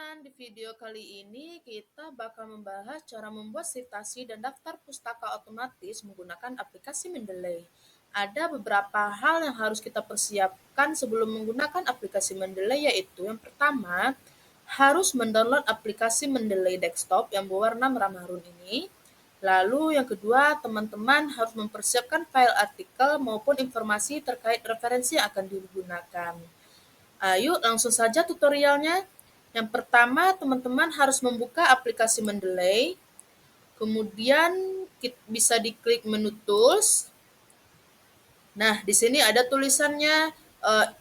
teman-teman, di video kali ini kita bakal membahas cara membuat citasi dan daftar pustaka otomatis menggunakan aplikasi Mendeley. Ada beberapa hal yang harus kita persiapkan sebelum menggunakan aplikasi Mendeley, yaitu yang pertama, harus mendownload aplikasi Mendeley desktop yang berwarna merah marun ini. Lalu yang kedua, teman-teman harus mempersiapkan file artikel maupun informasi terkait referensi yang akan digunakan. Ayo langsung saja tutorialnya. Yang pertama, teman-teman harus membuka aplikasi Mendeley. Kemudian bisa diklik menu Tools. Nah, di sini ada tulisannya,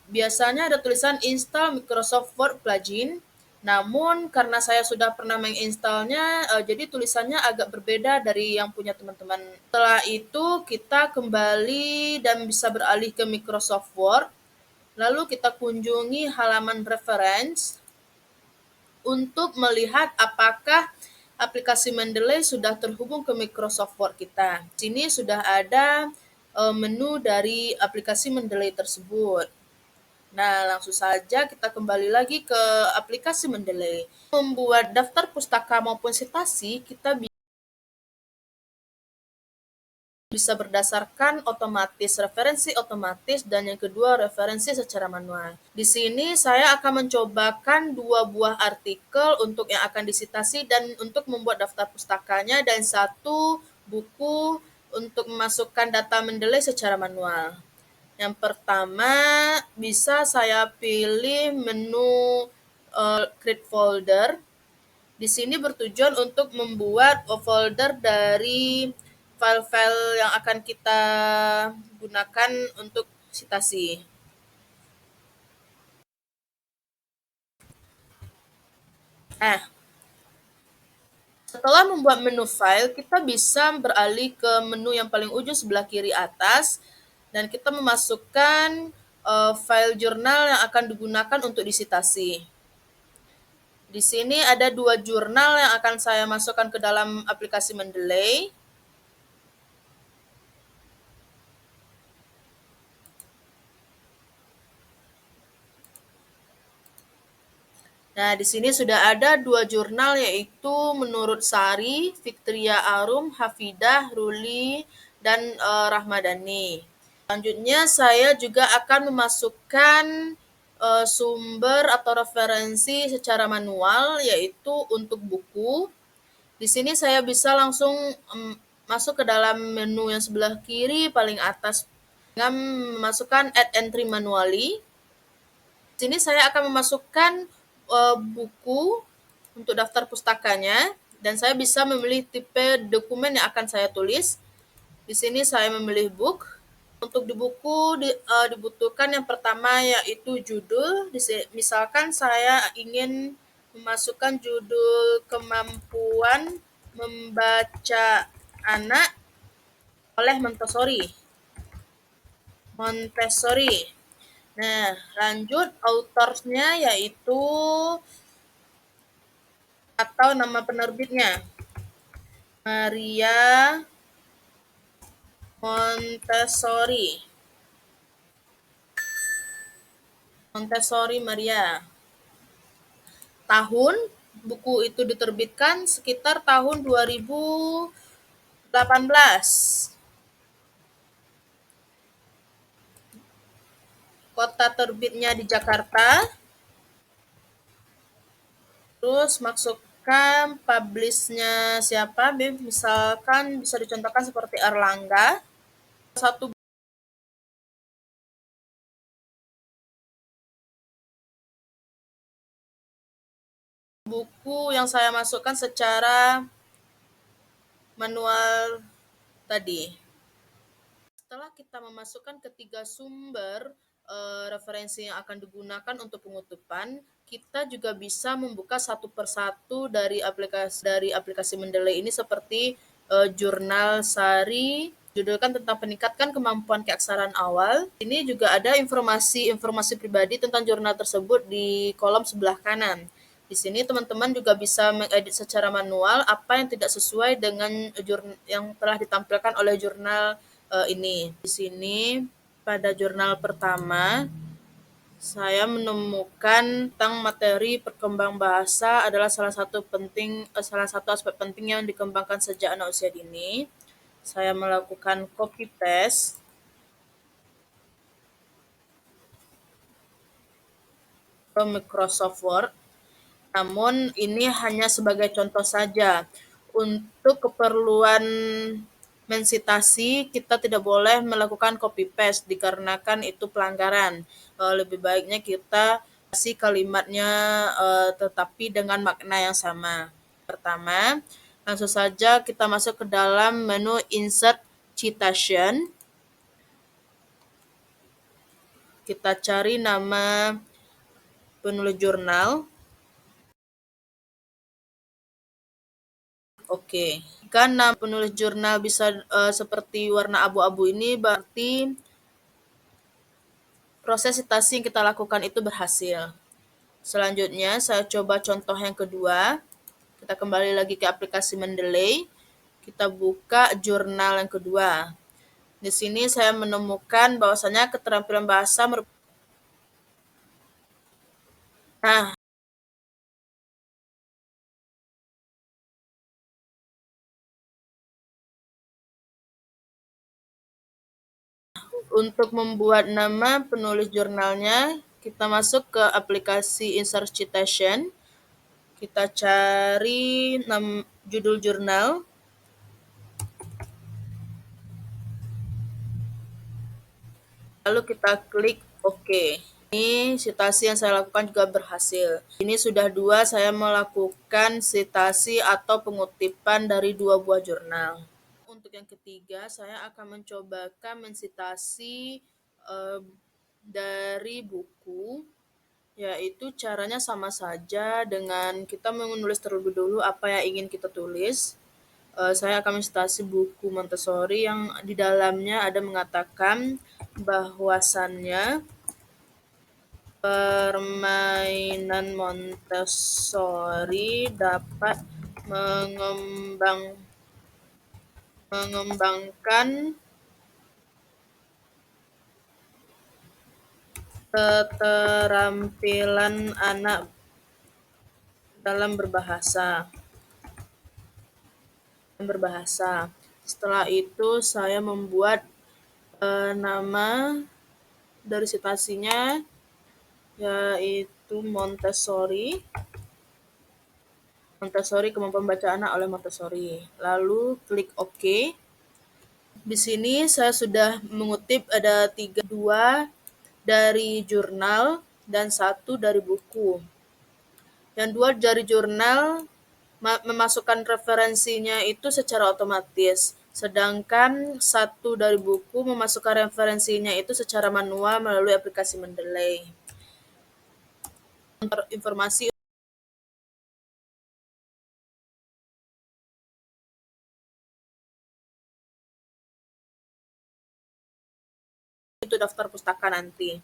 biasanya ada tulisan Install Microsoft Word Plugin. Namun karena saya sudah pernah menginstalnya, jadi tulisannya agak berbeda dari yang punya teman-teman. Setelah itu kita kembali dan bisa beralih ke Microsoft Word. Lalu kita kunjungi halaman reference untuk melihat apakah aplikasi Mendeley sudah terhubung ke Microsoft Word kita. Di sini sudah ada menu dari aplikasi Mendeley tersebut. Nah, langsung saja kita kembali lagi ke aplikasi Mendeley. Membuat daftar pustaka maupun citasi, kita bisa berdasarkan otomatis, referensi otomatis, dan yang kedua referensi secara manual. Di sini saya akan mencobakan 2 buah artikel untuk yang akan disitasi dan untuk membuat daftar pustakanya, dan 1 buku untuk memasukkan data Mendeley secara manual. Yang pertama, bisa saya pilih menu create folder. Di sini bertujuan untuk membuat folder dari file-file yang akan kita gunakan untuk citasi. Nah, setelah membuat menu file, kita bisa beralih ke menu yang paling ujung sebelah kiri atas, dan kita memasukkan file jurnal yang akan digunakan untuk disitasi. Di sini ada 2 jurnal yang akan saya masukkan ke dalam aplikasi Mendeley. Nah, di sini sudah ada 2 jurnal, yaitu Menurut Sari, Fiktria Arum, Hafidah, Ruli, dan Rahmadani. Selanjutnya saya juga akan memasukkan sumber atau referensi secara manual, yaitu untuk buku. Di sini saya bisa langsung masuk ke dalam menu yang sebelah kiri paling atas dengan memasukkan Add Entry Manually. Di sini saya akan memasukkan buku untuk daftar pustakanya, dan saya bisa memilih tipe dokumen yang akan saya tulis. Di sini saya memilih book. Untuk di buku dibutuhkan yang pertama yaitu judul. Misalkan saya ingin memasukkan judul Kemampuan Membaca Anak oleh Montessori. Nah, lanjut authors-nya yaitu atau nama penerbitnya Maria Montessori Maria. Tahun buku itu diterbitkan sekitar tahun 2018. Kota terbitnya di Jakarta. Terus masukkan publish-nya siapa, misalkan bisa dicontohkan seperti Erlangga. Satu buku yang saya masukkan secara manual tadi. Setelah kita memasukkan ketiga sumber referensi yang akan digunakan untuk pengutupan, kita juga bisa membuka satu persatu dari aplikasi Mendeley ini, seperti jurnal Sari, judulkan tentang peningkatkan kemampuan keaksaraan awal. Ini juga ada informasi pribadi tentang jurnal tersebut di kolom sebelah kanan. Di sini teman-teman juga bisa mengedit secara manual apa yang tidak sesuai dengan yang telah ditampilkan oleh jurnal ini. Di sini pada jurnal pertama Saya menemukan tentang materi perkembang bahasa adalah salah satu aspek penting yang dikembangkan sejak anak usia dini. Saya melakukan copy paste ke Microsoft Word. Namun ini hanya sebagai contoh saja. Untuk keperluan mensitasi, kita tidak boleh melakukan copy paste dikarenakan itu pelanggaran. Lebih baiknya kita kasih kalimatnya tetapi dengan makna yang sama. Pertama, langsung saja kita masuk ke dalam menu Insert Citation. Kita cari nama penulis jurnal. Oke, jika nama penulis jurnal bisa seperti warna abu-abu ini, berarti proses citasi yang kita lakukan itu berhasil. Selanjutnya, saya coba contoh yang kedua. Kita kembali lagi ke aplikasi Mendeley. Kita buka jurnal yang kedua. Di sini saya menemukan bahwasanya keterampilan bahasa Nah, untuk membuat nama penulis jurnalnya, kita masuk ke aplikasi Insert Citation. Kita cari judul jurnal. Lalu kita klik OK. Ini citasi yang saya lakukan juga berhasil. Ini sudah dua saya melakukan citasi atau pengutipan dari dua buah jurnal. Untuk yang ketiga, saya akan mencobakan mensitasi dari buku, yaitu caranya sama saja dengan kita menulis terlebih dulu apa yang ingin kita tulis. Saya akan mensitasi buku Montessori yang di dalamnya ada mengatakan bahwasannya permainan Montessori dapat mengembangkan keterampilan anak dalam berbahasa. Setelah itu saya membuat nama dari citasinya, yaitu Montessori kemampuan baca anak oleh Montessori. Lalu klik OK. Di sini saya sudah mengutip ada 2 dari jurnal dan 1 dari buku. Yang 2 dari jurnal memasukkan referensinya itu secara otomatis, sedangkan 1 dari buku memasukkan referensinya itu secara manual melalui aplikasi Mendeley. Informasi itu daftar pustaka nanti.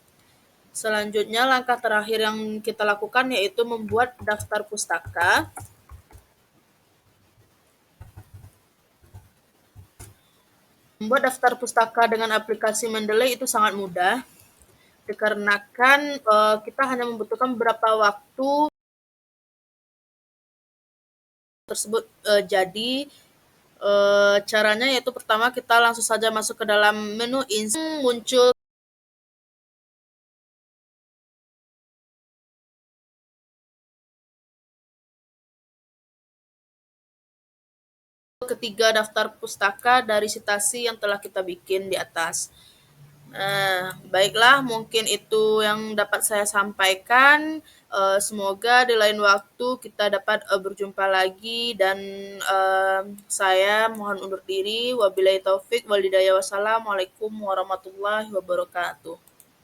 Selanjutnya langkah terakhir yang kita lakukan yaitu membuat daftar pustaka. Membuat daftar pustaka dengan aplikasi Mendeley itu sangat mudah, dikarenakan kita hanya membutuhkan beberapa waktu tersebut. Jadi caranya yaitu pertama kita langsung saja masuk ke dalam menu muncul ketiga daftar pustaka dari citasi yang telah kita bikin di atas. Baiklah, mungkin itu yang dapat saya sampaikan. Semoga di lain waktu kita dapat berjumpa lagi dan saya mohon undur diri. Wabillahi taufik wal hidayah. Wassalamualaikum warahmatullahi wabarakatuh.